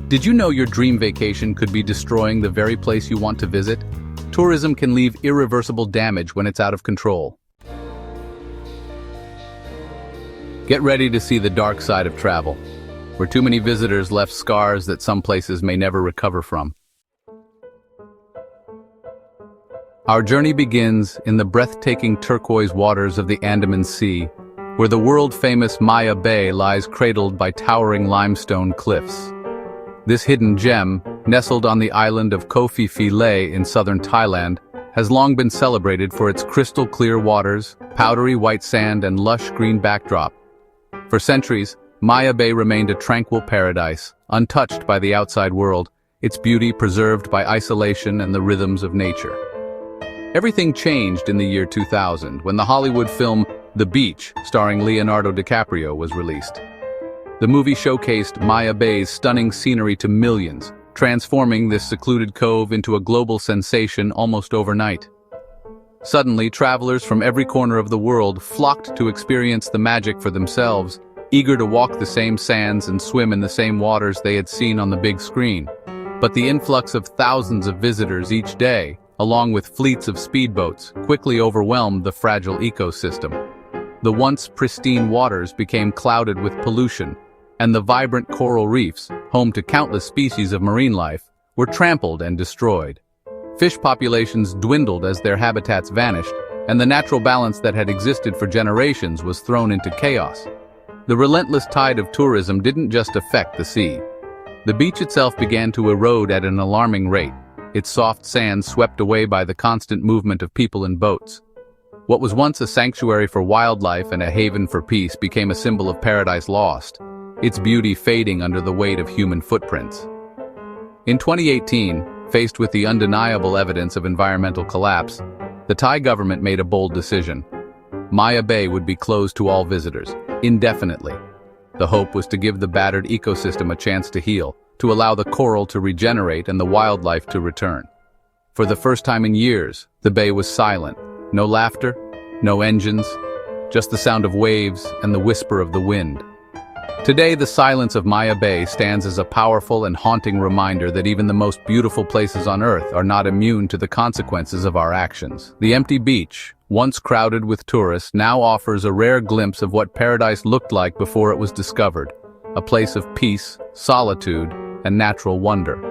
Did you know your dream vacation could be destroying the very place you want to visit? Tourism can leave irreversible damage when it's out of control. Get ready to see the dark side of travel, where too many visitors left scars that some places may never recover from. Our journey begins in the breathtaking turquoise waters of the Andaman Sea, where the world-famous Maya Bay lies cradled by towering limestone cliffs. This hidden gem, nestled on the island of Koh Phi Phi Lay in southern Thailand, has long been celebrated for its crystal-clear waters, powdery white sand, and lush green backdrop. For centuries, Maya Bay remained a tranquil paradise, untouched by the outside world, its beauty preserved by isolation and the rhythms of nature. Everything changed in the year 2000 when the Hollywood film The Beach, starring Leonardo DiCaprio, was released. The movie showcased Maya Bay's stunning scenery to millions, transforming this secluded cove into a global sensation almost overnight. Suddenly, travelers from every corner of the world flocked to experience the magic for themselves, eager to walk the same sands and swim in the same waters they had seen on the big screen. But the influx of thousands of visitors each day, along with fleets of speedboats, quickly overwhelmed the fragile ecosystem. The once pristine waters became clouded with pollution, and the vibrant coral reefs, home to countless species of marine life, were trampled and destroyed. Fish populations dwindled as their habitats vanished, and the natural balance that had existed for generations was thrown into chaos. The relentless tide of tourism didn't just affect the sea. The beach itself began to erode at an alarming rate, its soft sands swept away by the constant movement of people and boats. What was once a sanctuary for wildlife and a haven for peace became a symbol of paradise lost, its beauty fading under the weight of human footprints. In 2018, faced with the undeniable evidence of environmental collapse, the Thai government made a bold decision. Maya Bay would be closed to all visitors, indefinitely. The hope was to give the battered ecosystem a chance to heal, to allow the coral to regenerate and the wildlife to return. For the first time in years, the bay was silent. No laughter, no engines, just the sound of waves and the whisper of the wind. Today, the silence of Maya Bay stands as a powerful and haunting reminder that even the most beautiful places on Earth are not immune to the consequences of our actions. The empty beach, once crowded with tourists, now offers a rare glimpse of what paradise looked like before it was discovered, a place of peace, solitude, and natural wonder.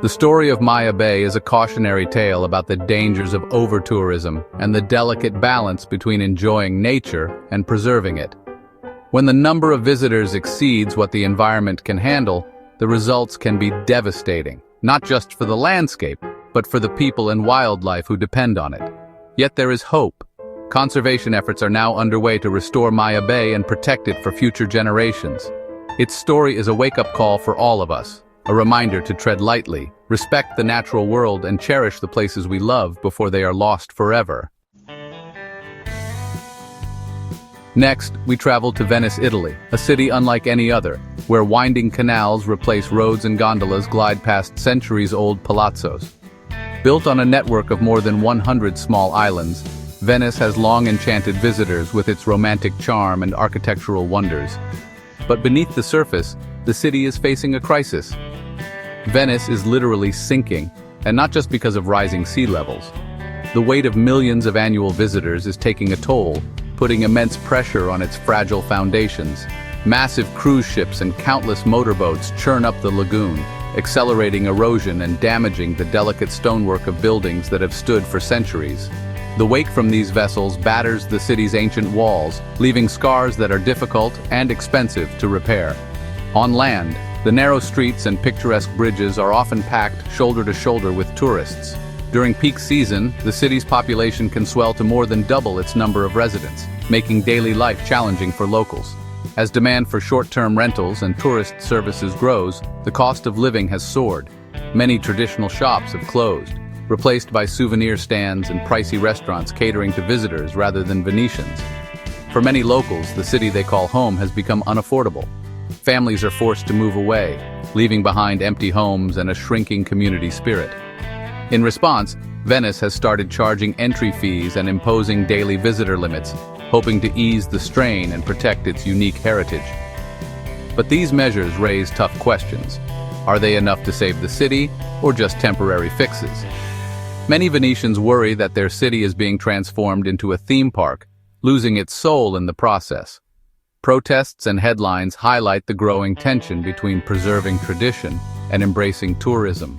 The story of Maya Bay is a cautionary tale about the dangers of overtourism and the delicate balance between enjoying nature and preserving it. When the number of visitors exceeds what the environment can handle, the results can be devastating, not just for the landscape, but for the people and wildlife who depend on it. Yet there is hope. Conservation efforts are now underway to restore Maya Bay and protect it for future generations. Its story is a wake-up call for all of us, a reminder to tread lightly, respect the natural world, and cherish the places we love before they are lost forever. Next, we travel to Venice, Italy, a city unlike any other, where winding canals replace roads and gondolas glide past centuries-old palazzos. Built on a network of more than 100 small islands, Venice has long enchanted visitors with its romantic charm and architectural wonders. But beneath the surface, the city is facing a crisis. Venice is literally sinking, and not just because of rising sea levels. The weight of millions of annual visitors is taking a toll, putting immense pressure on its fragile foundations. Massive cruise ships and countless motorboats churn up the lagoon, accelerating erosion and damaging the delicate stonework of buildings that have stood for centuries. The wake from these vessels batters the city's ancient walls, leaving scars that are difficult and expensive to repair. On land, the narrow streets and picturesque bridges are often packed shoulder to shoulder with tourists. During peak season, the city's population can swell to more than double its number of residents, making daily life challenging for locals. As demand for short-term rentals and tourist services grows, the cost of living has soared. Many traditional shops have closed, replaced by souvenir stands and pricey restaurants catering to visitors rather than Venetians. For many locals, the city they call home has become unaffordable. Families are forced to move away, leaving behind empty homes and a shrinking community spirit. In response, Venice has started charging entry fees and imposing daily visitor limits, hoping to ease the strain and protect its unique heritage. But these measures raise tough questions. Are they enough to save the city, or just temporary fixes? Many Venetians worry that their city is being transformed into a theme park, losing its soul in the process. Protests and headlines highlight the growing tension between preserving tradition and embracing tourism.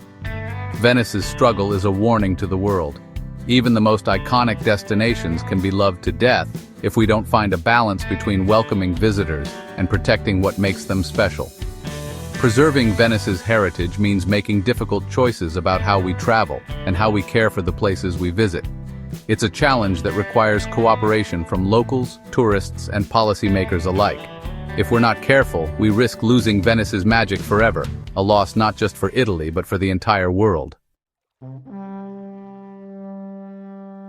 Venice's struggle is a warning to the world. Even the most iconic destinations can be loved to death if we don't find a balance between welcoming visitors and protecting what makes them special. Preserving Venice's heritage means making difficult choices about how we travel and how we care for the places we visit. It's a challenge that requires cooperation from locals, tourists, and policymakers alike. If we're not careful, we risk losing Venice's magic forever, a loss not just for Italy but for the entire world.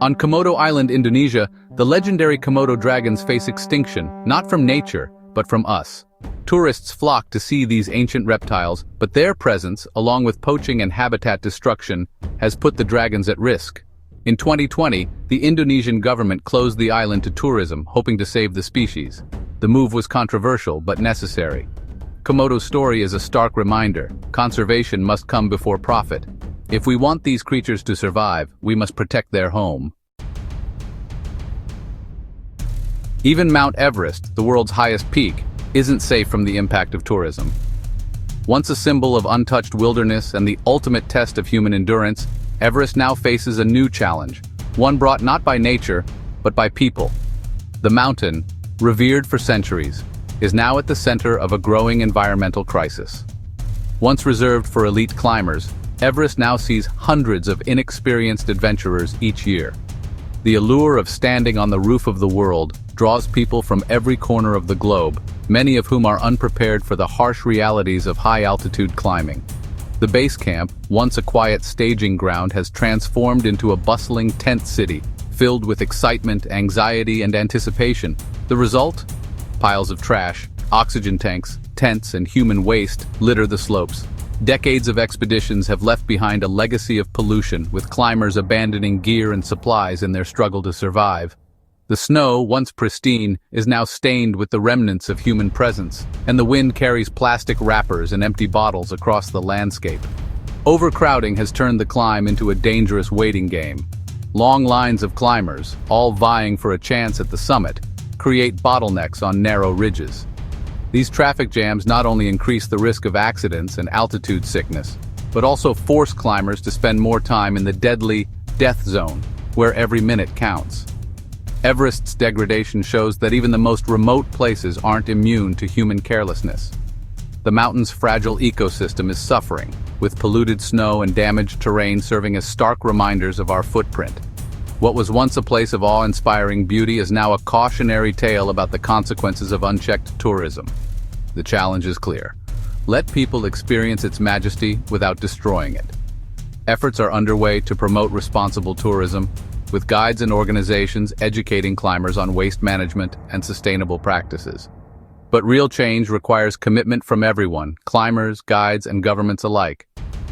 On Komodo Island, Indonesia, the legendary Komodo dragons face extinction, not from nature, but from us. Tourists flock to see these ancient reptiles, but their presence, along with poaching and habitat destruction, has put the dragons at risk. In 2020, the Indonesian government closed the island to tourism, hoping to save the species. The move was controversial, but necessary. Komodo's story is a stark reminder: conservation must come before profit. If we want these creatures to survive, we must protect their home. Even Mount Everest, the world's highest peak, isn't safe from the impact of tourism. Once a symbol of untouched wilderness and the ultimate test of human endurance, Everest now faces a new challenge, one brought not by nature, but by people. The mountain, revered for centuries, is now at the center of a growing environmental crisis. Once reserved for elite climbers, Everest now sees hundreds of inexperienced adventurers each year. The allure of standing on the roof of the world draws people from every corner of the globe, many of whom are unprepared for the harsh realities of high-altitude climbing. The base camp, once a quiet staging ground, has transformed into a bustling tent city, filled with excitement, anxiety, and anticipation. The result? Piles of trash, oxygen tanks, tents, and human waste litter the slopes. Decades of expeditions have left behind a legacy of pollution, with climbers abandoning gear and supplies in their struggle to survive. The snow, once pristine, is now stained with the remnants of human presence, and the wind carries plastic wrappers and empty bottles across the landscape. Overcrowding has turned the climb into a dangerous waiting game. Long lines of climbers, all vying for a chance at the summit, create bottlenecks on narrow ridges. These traffic jams not only increase the risk of accidents and altitude sickness, but also force climbers to spend more time in the deadly death zone, where every minute counts. Everest's degradation shows that even the most remote places aren't immune to human carelessness. The mountain's fragile ecosystem is suffering, with polluted snow and damaged terrain serving as stark reminders of our footprint. What was once a place of awe-inspiring beauty is now a cautionary tale about the consequences of unchecked tourism. The challenge is clear. Let people experience its majesty without destroying it. Efforts are underway to promote responsible tourism, with guides and organizations educating climbers on waste management and sustainable practices. But real change requires commitment from everyone, climbers, guides, and governments alike.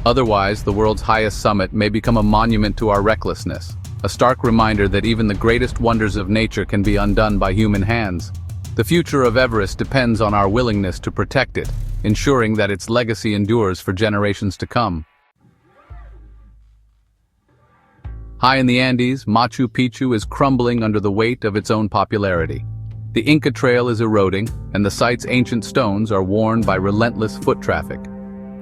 Otherwise, the world's highest summit may become a monument to our recklessness, a stark reminder that even the greatest wonders of nature can be undone by human hands. The future of Everest depends on our willingness to protect it, ensuring that its legacy endures for generations to come. High in the Andes, Machu Picchu is crumbling under the weight of its own popularity. The Inca Trail is eroding, and the site's ancient stones are worn by relentless foot traffic.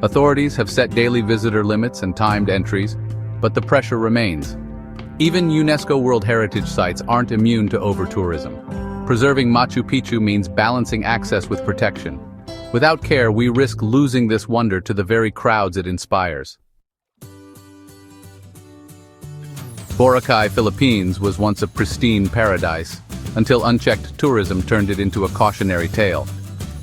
Authorities have set daily visitor limits and timed entries, but the pressure remains. Even UNESCO World Heritage sites aren't immune to overtourism. Preserving Machu Picchu means balancing access with protection. Without care, we risk losing this wonder to the very crowds it inspires. Boracay, Philippines was once a pristine paradise, until unchecked tourism turned it into a cautionary tale.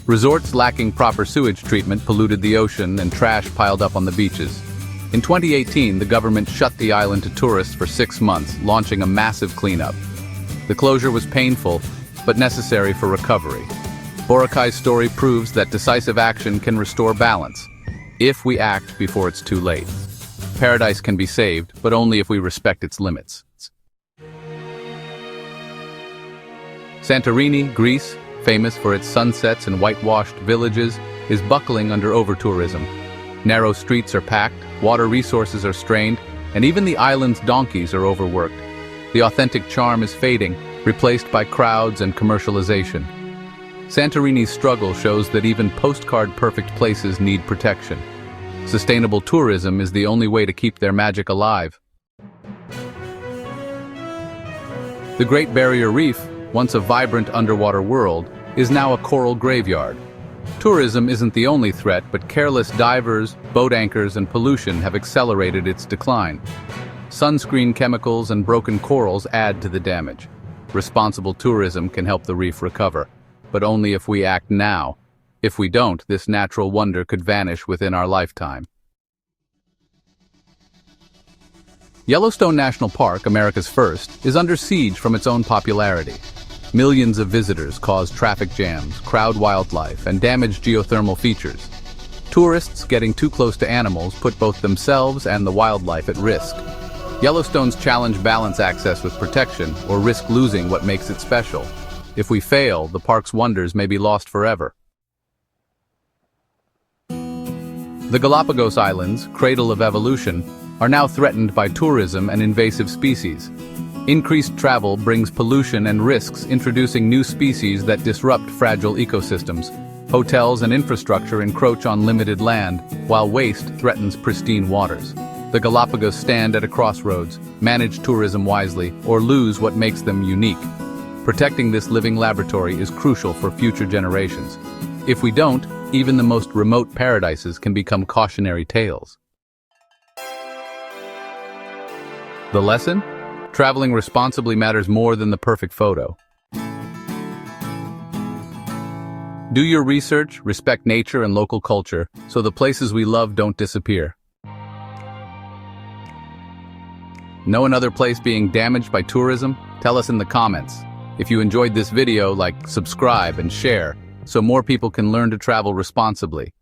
Resorts lacking proper sewage treatment polluted the ocean and trash piled up on the beaches. In 2018, the government shut the island to tourists for 6 months, launching a massive cleanup. The closure was painful, but necessary for recovery. Boracay's story proves that decisive action can restore balance, if we act before it's too late. Paradise can be saved, but only if we respect its limits. Santorini, Greece, famous for its sunsets and whitewashed villages, is buckling under overtourism. Narrow streets are packed, water resources are strained, and even the island's donkeys are overworked. The authentic charm is fading, replaced by crowds and commercialization. Santorini's struggle shows that even postcard-perfect places need protection. Sustainable tourism is the only way to keep their magic alive. The Great Barrier Reef, once a vibrant underwater world, is now a coral graveyard. Tourism isn't the only threat, but careless divers, boat anchors, and pollution have accelerated its decline. Sunscreen chemicals and broken corals add to the damage. Responsible tourism can help the reef recover, but only if we act now. If we don't, this natural wonder could vanish within our lifetime. Yellowstone National Park, America's first, is under siege from its own popularity. Millions of visitors cause traffic jams, crowd wildlife, and damage geothermal features. Tourists getting too close to animals put both themselves and the wildlife at risk. Yellowstone's challenge balance access with protection, or risk losing what makes it special. If we fail, the park's wonders may be lost forever. The Galapagos Islands, cradle of evolution, are now threatened by tourism and invasive species. Increased travel brings pollution and risks, introducing new species that disrupt fragile ecosystems. Hotels and infrastructure encroach on limited land, while waste threatens pristine waters. The Galapagos stand at a crossroads: manage tourism wisely, or lose what makes them unique. Protecting this living laboratory is crucial for future generations. If we don't, even the most remote paradises can become cautionary tales. The lesson? Traveling responsibly matters more than the perfect photo. Do your research, respect nature and local culture, so the places we love don't disappear. Know another place being damaged by tourism? Tell us in the comments. If you enjoyed this video, subscribe and share, so more people can learn to travel responsibly.